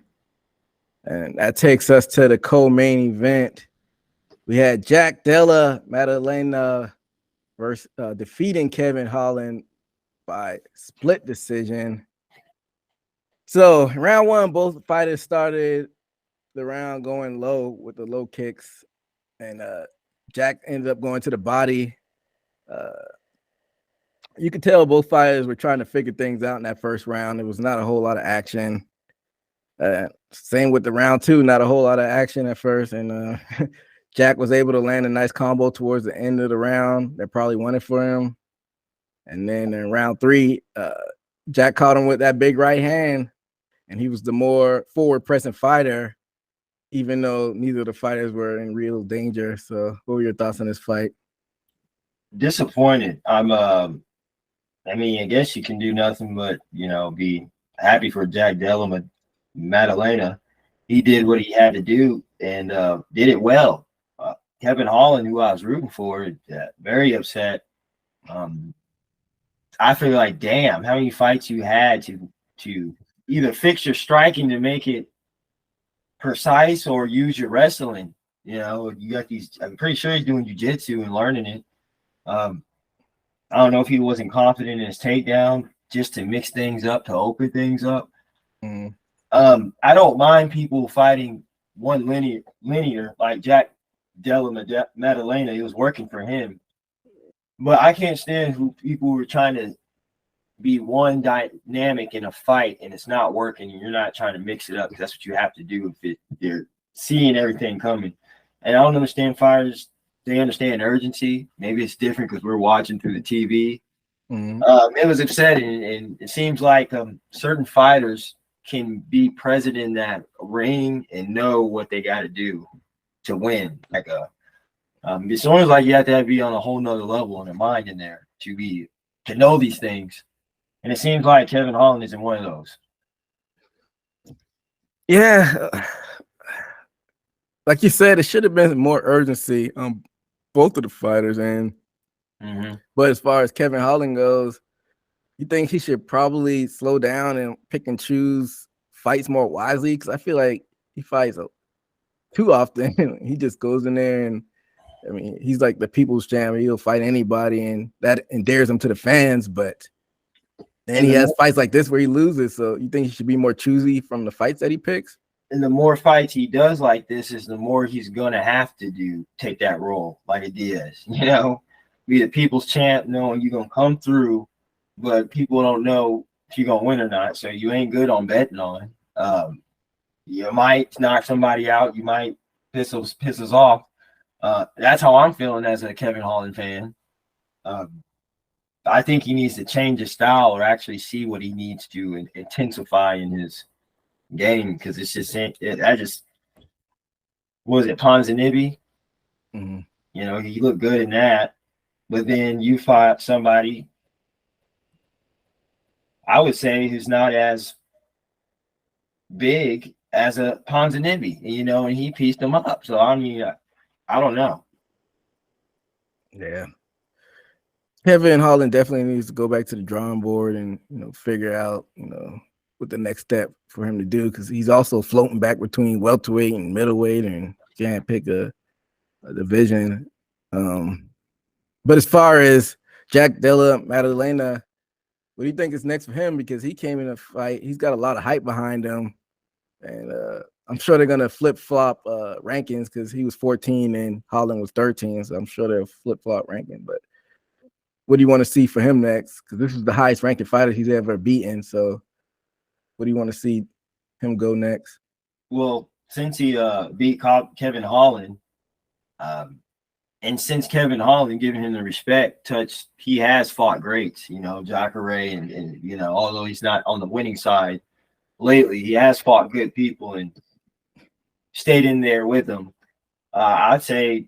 And that takes us to the co-main event. We had Jack Della Maddalena versus defeating Kevin Holland by split decision. So round one, both fighters started the round going low with the low kicks, and Jack ended up going to the body. You could tell both fighters were trying to figure things out in that first round. There was not a whole lot of action. Same with the round two, not a whole lot of action at first. And Jack was able to land a nice combo towards the end of the round that probably won it for him. And then in round three, Jack caught him with that big right hand, and he was the more forward-pressing fighter, even though neither of the fighters were in real danger. So what were your thoughts on this fight? Disappointed. I guess you can do nothing but, be happy for Jack Della Maddalena. He did what he had to do and did it well. Kevin Holland, who I was rooting for, very upset. I feel like, damn, how many fights you had to either fix your striking to make it precise or use your wrestling. You got these. I'm pretty sure he's doing jiu-jitsu and learning it. I don't know if he wasn't confident in his takedown just to mix things up, to open things up. Mm. I don't mind people fighting one linear like Jack Della Maddalena. It was working for him. But I can't stand people who are trying to be one dynamic in a fight and it's not working and you're not trying to mix it up, because that's what you have to do if you're seeing everything coming. And I don't understand fighters. They understand urgency. Maybe it's different because we're watching through the TV. Mm-hmm. It was upsetting, and it seems like certain fighters can be present in that ring and know what they got to do to win. Like it's almost like you have to be on a whole nother level in their mind in there to know these things. And it seems like Kevin Holland isn't one of those. Yeah, like you said, it should have been more urgency on both of the fighters. And but as far as Kevin Holland goes, you think he should probably slow down and pick and choose fights more wisely? Because I feel like he fights too often. He just goes in there and, I mean, he's like the people's champion. He'll fight anybody, and that endears him to the fans. But then he has fights like this where he loses. So you think he should be more choosy from the fights that he picks? And the more fights he does like this, is the more he's gonna have to take that role like a Diaz. Be the people's champ, knowing you're gonna come through, but people don't know if you're gonna win or not. So you ain't good on betting on. You might knock somebody out. You might piss us off. That's how I'm feeling as a Kevin Holland fan. I think he needs to change his style or actually see what he needs to intensify in his game, because it's just was it Ponzinibbio? Mm-hmm. He looked good in that, but then you fought somebody, I would say, who's not as big as a Ponzinibbio, and he pieced him up. So I mean, I don't know. Yeah. Kevin Holland definitely needs to go back to the drawing board and, figure out, what the next step for him to do, because he's also floating back between welterweight and middleweight, and can't pick a division. But as far as Jack Della Maddalena, what do you think is next for him? Because he came in a fight. He's got a lot of hype behind him. And I'm sure they're going to flip-flop rankings because he was 14 and Holland was 13. So I'm sure they'll flip-flop ranking. But what do you want to see for him next? Because this is the highest ranking fighter he's ever beaten. So what do you want to see him go next? Well, since he beat Kevin Holland, and since Kevin Holland giving him the respect, he has fought greats, Jacare and although he's not on the winning side lately, he has fought good people and stayed in there with them. I'd say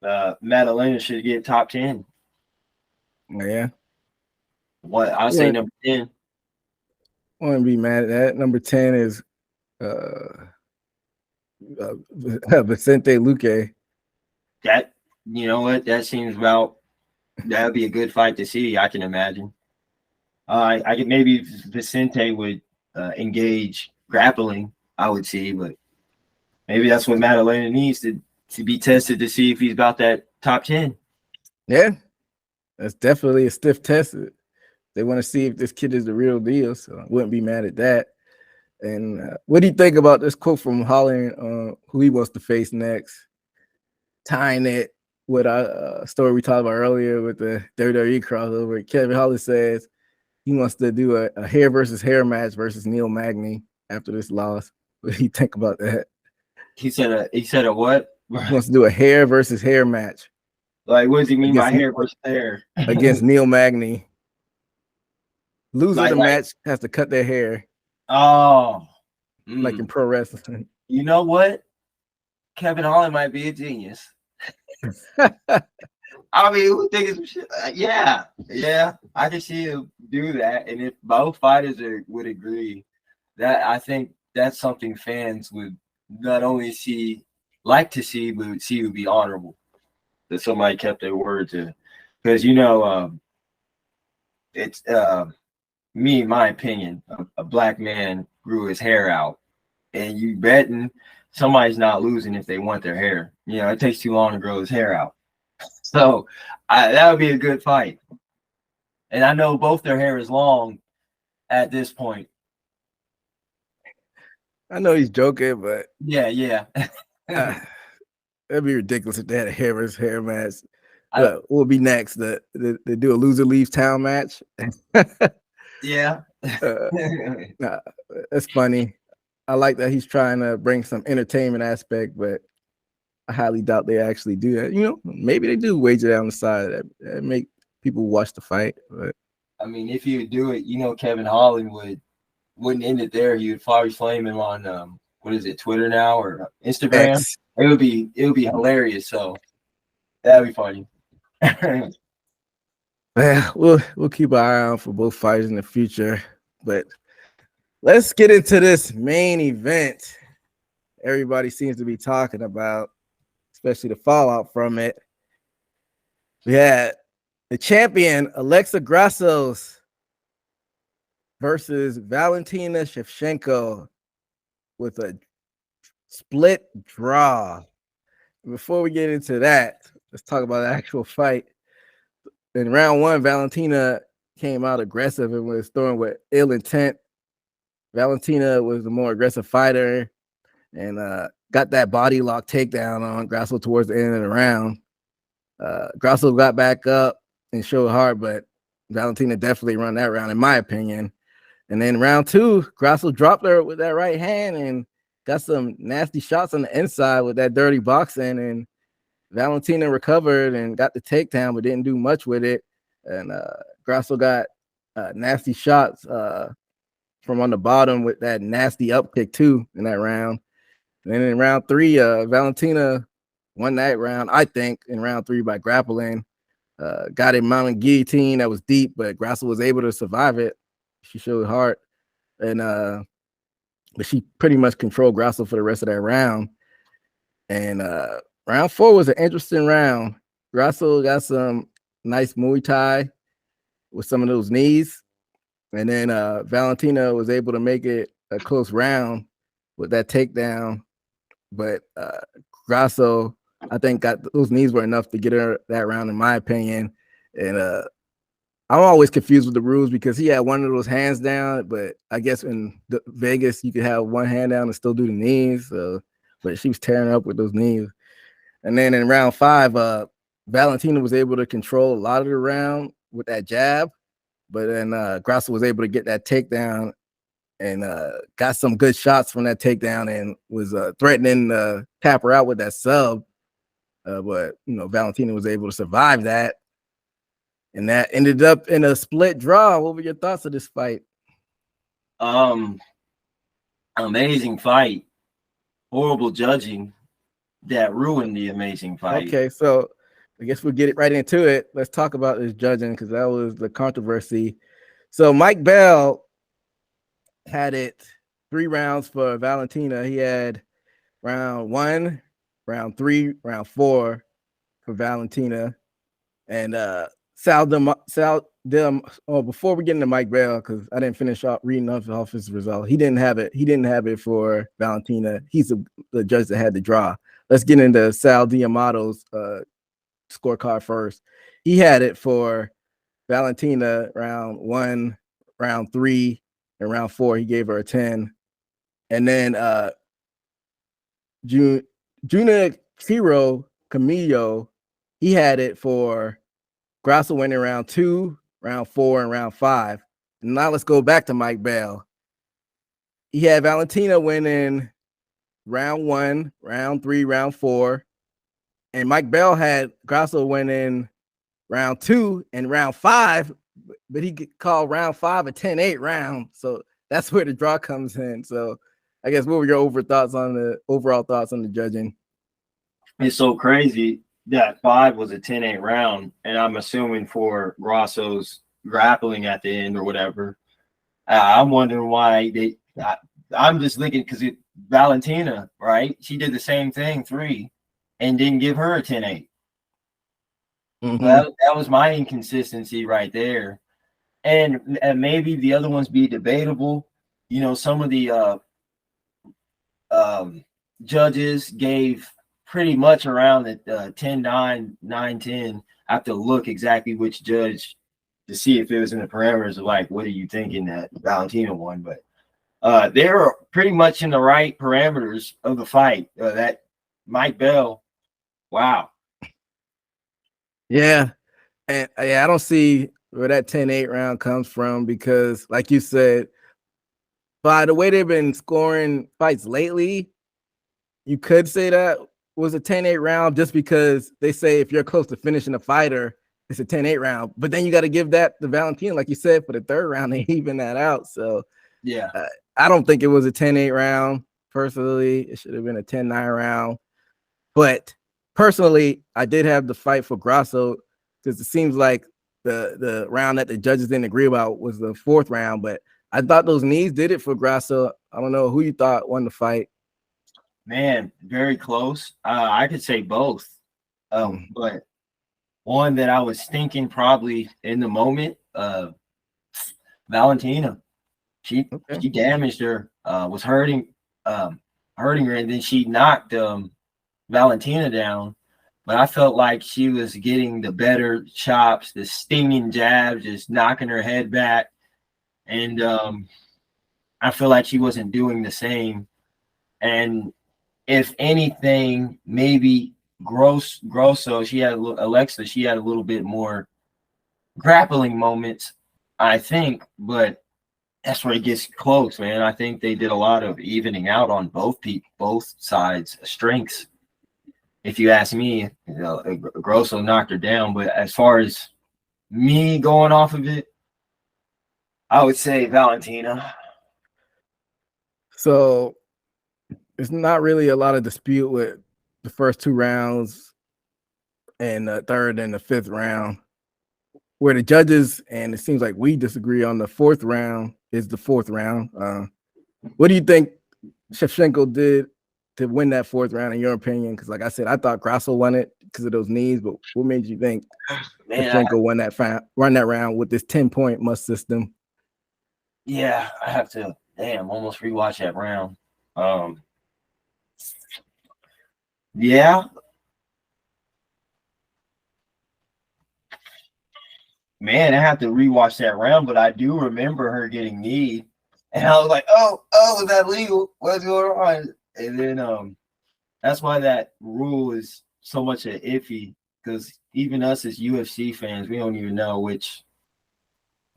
Maddalena should get top 10. Yeah. I'd say number 10. I wouldn't be mad at that. Number 10 is Vicente Luque. That, that seems about, that would be a good fight to see, I can imagine. I could maybe Vicente would engage grappling, I would see, but maybe that's what Maddalena needs to be tested to see if he's about that top 10. Yeah, that's definitely a stiff test. They want to see if this kid is the real deal, so I wouldn't be mad at that. And what do you think about this quote from Holland, who he wants to face next, tying it with our story we talked about earlier with the WWE crossover? Kevin Holland says he wants to do a hair versus hair match versus Neil Magny after this loss. What do you think about that? He said a what? He wants to do a hair versus hair match. Like, what does he mean by hair versus hair? Against Neil Magny. Loser of the match has to cut their hair. Oh. Like in pro wrestling. You know what? Kevin Holland might be a genius. I mean, who thinks shit? Yeah, I can see him do that. And if both fighters would agree, that I think that's something fans would not only like to see, but would see would be honorable. That somebody kept their word to, because it's me, in my opinion, a black man grew his hair out, and you betting somebody's not losing if they want their hair. It takes too long to grow his hair out. So that would be a good fight. And I know both their hair is long at this point. I know he's joking, but yeah. That'd be ridiculous if they had a hair versus hair match. What will be next? They do a loser leaves town match. Yeah. That's funny. I like that he's trying to bring some entertainment aspect, but I highly doubt they actually do that. Maybe they do wager that on the side that make people watch the fight. But I mean, if you would do it, Kevin Holland wouldn't end it there. He would probably flame him on what is it, Twitter now or Instagram? X. It would be hilarious. So that'd be funny. Yeah, we'll keep an eye on for both fights in the future. But let's get into this main event everybody seems to be talking about, especially the fallout from it. We had the champion, Alexa Grassos, versus Valentina Shevchenko with a split draw. Before we get into that, let's talk about the actual fight. In round one, Valentina came out aggressive and was throwing with ill intent. Valentina was the more aggressive fighter and got that body lock takedown on Grasso towards the end of the round. Grasso got back up and showed hard, but Valentina definitely run that round, in my opinion. And then round two, Grasso dropped her with that right hand and got some nasty shots on the inside with that dirty boxing. And Valentina recovered and got the takedown, but didn't do much with it. And Grasso got nasty shots from on the bottom with that nasty up kick too in that round. And then in round three, Valentina won that round, I think, in round three by grappling. Got a mountain guillotine that was deep, but Grasso was able to survive it. She showed heart. And but she pretty much controlled Grasso for the rest of that round. And round four was an interesting round. Grasso got some nice Muay Thai with some of those knees. And then Valentina was able to make it a close round with that takedown. But Grasso, I think those knees were enough to get her that round, in my opinion. And I'm always confused with the rules because he had one of those hands down, but I guess in Vegas you could have one hand down and still do the knees. So, but she was tearing up with those knees. And then in round 5, Valentina was able to control a lot of the round with that jab, but then Grasso was able to get that takedown and got some good shots from that takedown and was threatening to tap her out with that sub. But Valentina was able to survive that. And that ended up in a split draw. What were your thoughts of this fight? Amazing fight. Horrible judging that ruined the amazing fight. Okay, so I guess we'll get it right into it. Let's talk about this judging because that was the controversy. So Mike Bell had it 3 rounds for Valentina. He had round 1, round 3, round 4 for Valentina. And before we get into Mike Bell, because I didn't finish off reading off his result. He didn't have it for Valentina. He's the judge that had the draw. Let's get into Sal D'Amato's scorecard first. He had it for Valentina round 1, round 3, and round 4. He gave her a 10. And then Junakiro Camillo, he had it for Grasso winning round 2, round 4, and round 5. And now let's go back to Mike Bell. He had Valentina winning round 1, round 3, round 4. And Mike Bell had Grasso winning round 2 and round 5, but he called round 5 a 10-8 round. So that's where the draw comes in. So I guess what were your overall thoughts on the judging? It's so crazy that 5 was a 10-8 round, and I'm assuming for Grasso's grappling at the end or whatever. I'm wondering why I'm just thinking because Valentina, right? She did the same thing 3 and didn't give her a 10-8. Mm-hmm. That was my inconsistency right there. And maybe the other ones be debatable. Some of the judges gave pretty much around the 10-9, 9-10. I have to look exactly which judge to see if it was in the parameters of like, what are you thinking that Valentina won? But they were pretty much in the right parameters of the fight. That Mike Bell, wow. Yeah. And I don't see where that 10-8 round comes from because, like you said, by the way they've been scoring fights lately, you could say that was a 10-8 round just because they say if you're close to finishing a fighter, it's a 10-8 round. But then you got to give that to Valentina, like you said, for the third round, they even that out. So yeah, I don't think it was a 10-8 round. Personally, it should have been a 10-9 round. But personally, I did have the fight for Grasso because it seems like the round that the judges didn't agree about was the 4th round. But I thought those knees did it for Grasso. I don't know who you thought won the fight. Man, very close. I could say both. But one that I was thinking probably in the moment, Valentina. She damaged her, was hurting her, and then she knocked Valentina down. But I felt like she was getting the better chops, the stinging jabs, just knocking her head back. And I feel like she wasn't doing the same. And if anything, maybe Grosso, she had a little bit more grappling moments, I think, but that's where it gets close, man. I think they did a lot of evening out on both sides' strengths. If you ask me, Grosso knocked her down, but as far as me going off of it, I would say Valentina. So it's not really a lot of dispute with the first 2 rounds and the 3rd and the 5th round. Where the judges, and it seems like we disagree on the 4th round, is the 4th round. What do you think Shevchenko did to win that 4th round, in your opinion? Because, like I said, I thought Grasso won it because of those knees, but what made you think Shevchenko won that round with this 10-point must system? Yeah, I have to, almost rewatch that round. Yeah. Man, I have to rewatch that round, but I do remember her getting kneed. And I was like, oh, is that legal? What's going on? And then that's why that rule is so much an iffy, because even us as UFC fans, we don't even know which.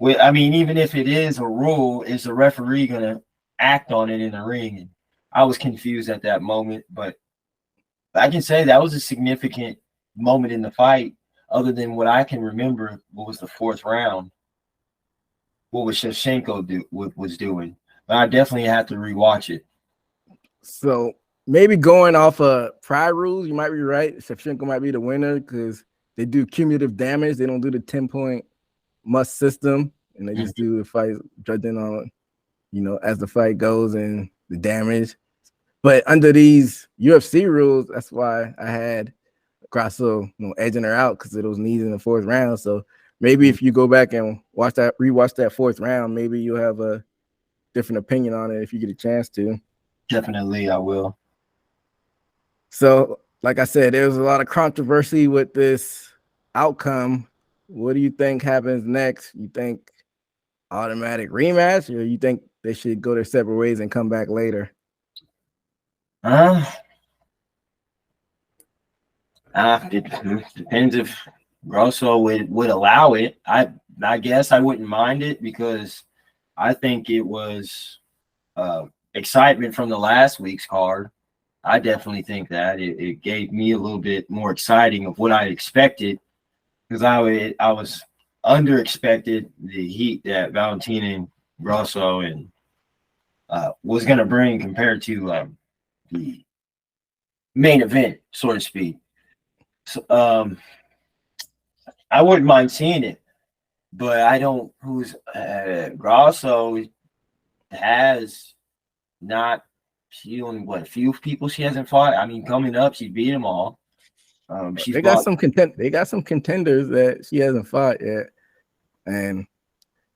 I mean, even if it is a rule, is the referee going to act on it in the ring? And I was confused at that moment, but I can say that was a significant moment in the fight. Other than what I can remember, what was the fourth round? What was Shevchenko was doing? But I definitely have to rewatch it. So maybe going off prior rules, you might be right. Shevchenko might be the winner because they do cumulative damage. They don't do the 10-point must system, and they just do the fight judging on, as the fight goes and the damage. But under these UFC rules, that's why I had Grasso, edging her out because of those knees in the fourth round. So maybe if you go back and rewatch that fourth round, maybe you'll have a different opinion on it if you get a chance to. Definitely, I will. So, like I said, there's a lot of controversy with this outcome. What do you think happens next? You think automatic rematch, or you think they should go their separate ways and come back later? It depends if Grosso would allow it. I guess I wouldn't mind it because I think it was excitement from the last week's card. I definitely think that it gave me a little bit more exciting of what I expected, because I was under expected the heat that Valentina and Grosso and was going to bring compared to the main event, so to speak. So, I wouldn't mind seeing it, but I don't. Grosso has not. She only a few people she hasn't fought. I mean, coming up, she beat them all. They got some contenders that she hasn't fought yet, and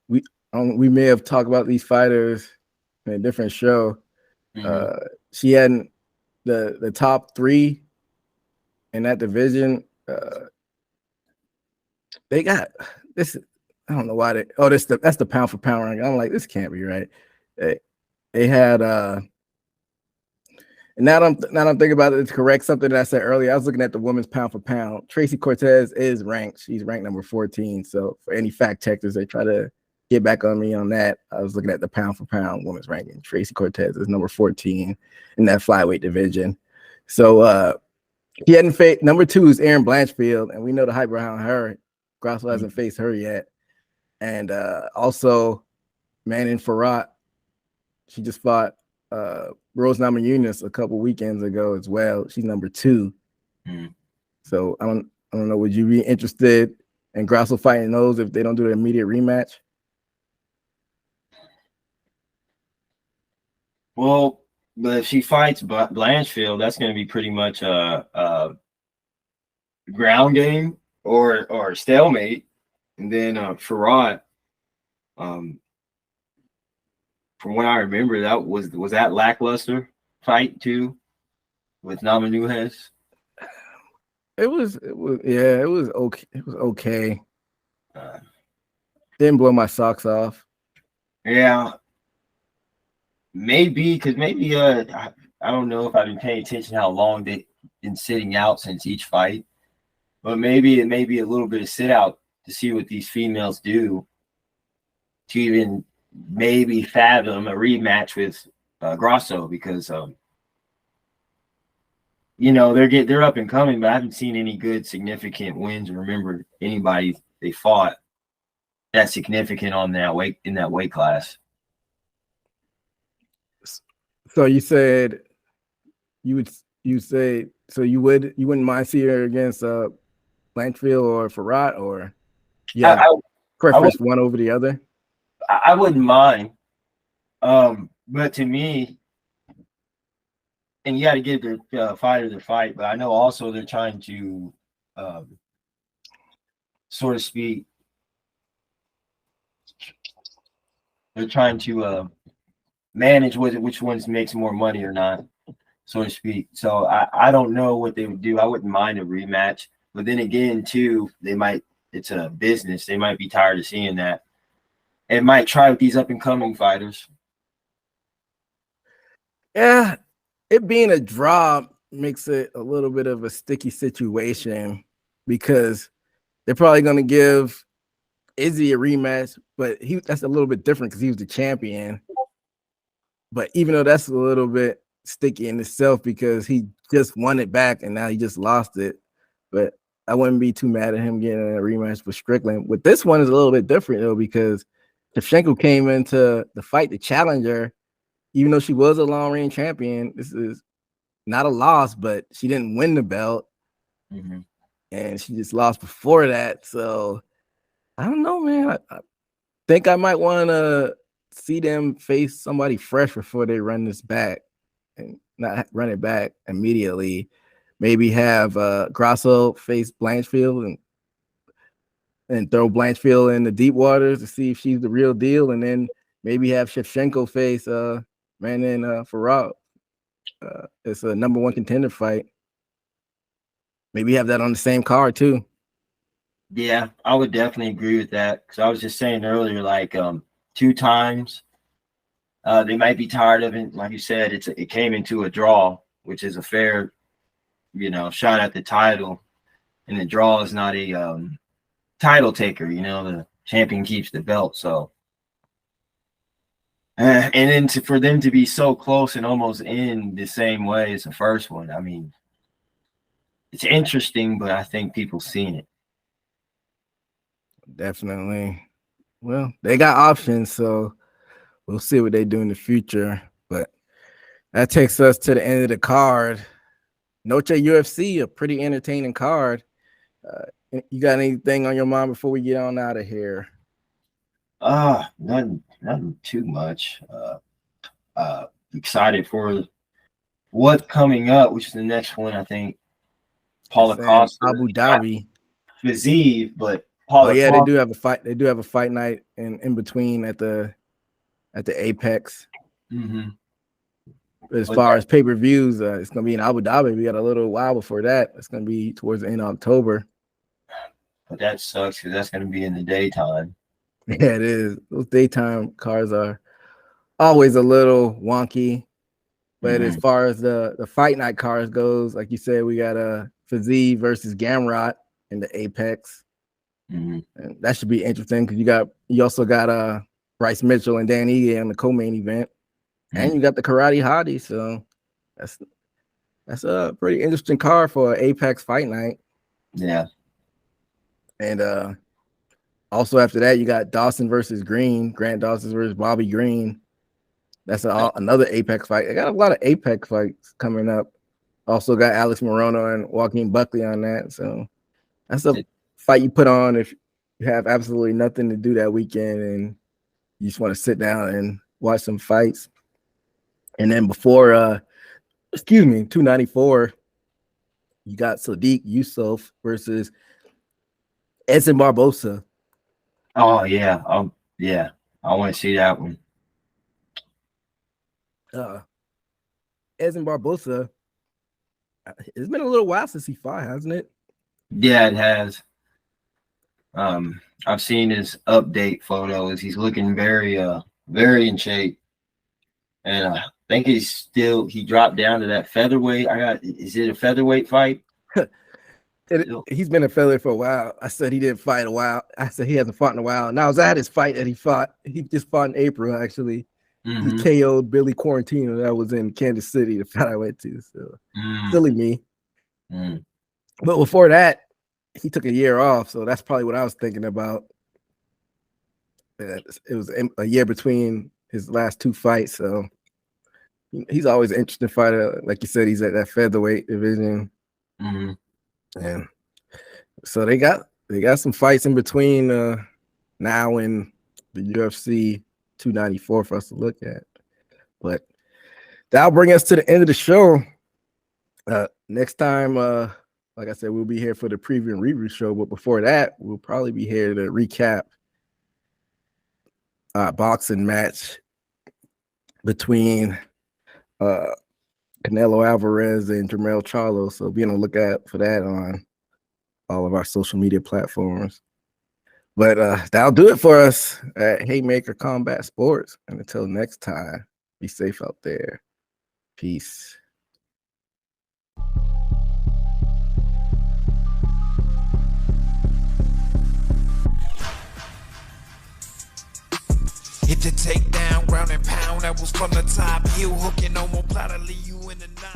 we may have talked about these fighters in a different show. She hadn't the top three in that division. They got this. I don't know why that's the pound for pound ranking. I'm like, this can't be right. They had and now I'm thinking about it. It's correct. Something that I said earlier. I was looking at the women's pound for pound. Tracy Cortez is ranked. She's ranked number 14. So for any fact checkers, they try to get back on me on that. I was looking at the pound for pound women's ranking. Tracy Cortez is number 14 in that flyweight division. So he hadn't faced. Number 2 is Erin Blanchfield, and we know the hype around her. Grasso hasn't faced her yet. And also Manon Farrat. She just fought Rose Namajunas a couple weekends ago as well. She's number 2. So I don't know. Would you be interested in Grasso fighting those if they don't do the immediate rematch? Well, but if she fights Blanchfield, that's going to be pretty much a ground game or a stalemate. And then Farrat, from what I remember, that was that lackluster fight too with Namajunas. It was okay. It was okay. Didn't blow my socks off. Yeah, maybe I don't know if I've been paying attention how long they've been sitting out since each fight, but maybe it may be a little bit of sit out to see what these females do to even maybe fathom a rematch with Grasso, because they're up and coming, but I haven't seen any good significant wins or remember anybody they fought that significant on that weight in that weight class. So you said you wouldn't mind seeing her against Blanchfield or Farrat, or preference one over the other? I wouldn't mind. But to me, and you got to give the fighter the fight, but I know also they're trying to, so to speak, they're trying to manage which ones makes more money or not. so to speak. So I don't know what they would do. I wouldn't mind a rematch, but then again, too, it's a business. They might be tired of seeing that. It might try with these up and coming fighters. Yeah, it being a draw makes it a little bit of a sticky situation because they're probably going to give Izzy a rematch, but that's a little bit different because he was the champion. But even though that's a little bit sticky in itself because he just won it back and now he just lost it. But I wouldn't be too mad at him getting a rematch with Strickland. With this one is a little bit different though because Shevchenko came into the fight to challenge her, even though she was a long range champion. This is not a loss, but she didn't win the belt, and she just lost before that. So I don't know, man. I think I might want to see them face somebody fresh before they run this back, and not run it back immediately. Maybe have Grasso face Blanchfield and throw Blanchfield in the deep waters to see if she's the real deal, and then maybe have Shevchenko face Manon Farad. It's a number one contender fight. Maybe have that on the same card too. Yeah, I would definitely agree with that because I was just saying earlier, like 2 times. They might be tired of it. Like you said, it came into a draw, which is a fair, shot at the title. And the draw is not a title taker. The champion keeps the belt. So, and then for them to be so close and almost in the same way as the first one, I mean, it's interesting, but I think people seen it. Definitely. Well, they got options, so we'll see what they do in the future. But that takes us to the end of the card. Noche UFC, a pretty entertaining card. You got anything on your mind before we get on out of here? Nothing too much. Excited for what's coming up, which is the next one. I think Paula Costa, Abu Dhabi, Viziv, but Paula. Oh yeah, they do have a fight. They do have a fight night in between at the Apex. But as far as pay-per-views, it's gonna be in Abu Dhabi. We got a little while before that. It's gonna be towards the end of October. But that sucks because that's gonna be in the daytime. Yeah, it is. Those daytime cars are always a little wonky. But as far as the fight night cars goes, like you said, we got Fiziev versus Gamrot in the Apex. And that should be interesting because you also got Bryce Mitchell and Dan Ige in the co-main event. And you got the Karate Hottie, so that's a pretty interesting card for an Apex fight night. Yeah. And also after that, you got Dawson versus Green, Grant Dawson versus Bobby Green. That's another Apex fight. I got a lot of Apex fights coming up. Also got Alex Morono and Joaquin Buckley on that. So that's a fight you put on if you have absolutely nothing to do that weekend and you just want to sit down and watch some fights. And then before 294, you got Sadiq Yusuf versus Edson Barbosa. Oh yeah. Yeah. I want to see that one. Edson Barbosa, it's been a little while since he fought, hasn't it? Yeah, it has. I've seen his update photos. He's looking very in shape. And I think he dropped down to that featherweight. Is it a featherweight fight? He's been a featherweight for a while. I said he didn't fight a while. I said he hasn't fought in a while. Now I was at his fight that he fought. He just fought in April, actually. He KO'd Billy Quarantino. That was in Kansas City, the fight I went to. So silly me. But before that, he took a year off. So that's probably what I was thinking about. It was a year between his last 2 fights. So he's always an interesting fighter. Like you said, he's at that featherweight division. And so they got some fights in between now and the UFC 294 for us to look at. But that'll bring us to the end of the show. Next time, like I said, we'll be here for the preview and review show. But before that, we'll probably be here to recap boxing match between Canelo Alvarez and Jermell Charlo. So be on the lookout for that on all of our social media platforms. But that'll do it for us at Haymaker Combat Sports. And until next time, be safe out there. Peace. Hit the takedown, ground and pound. That was from the top. Heel hooking, no more plot to leave you in the night.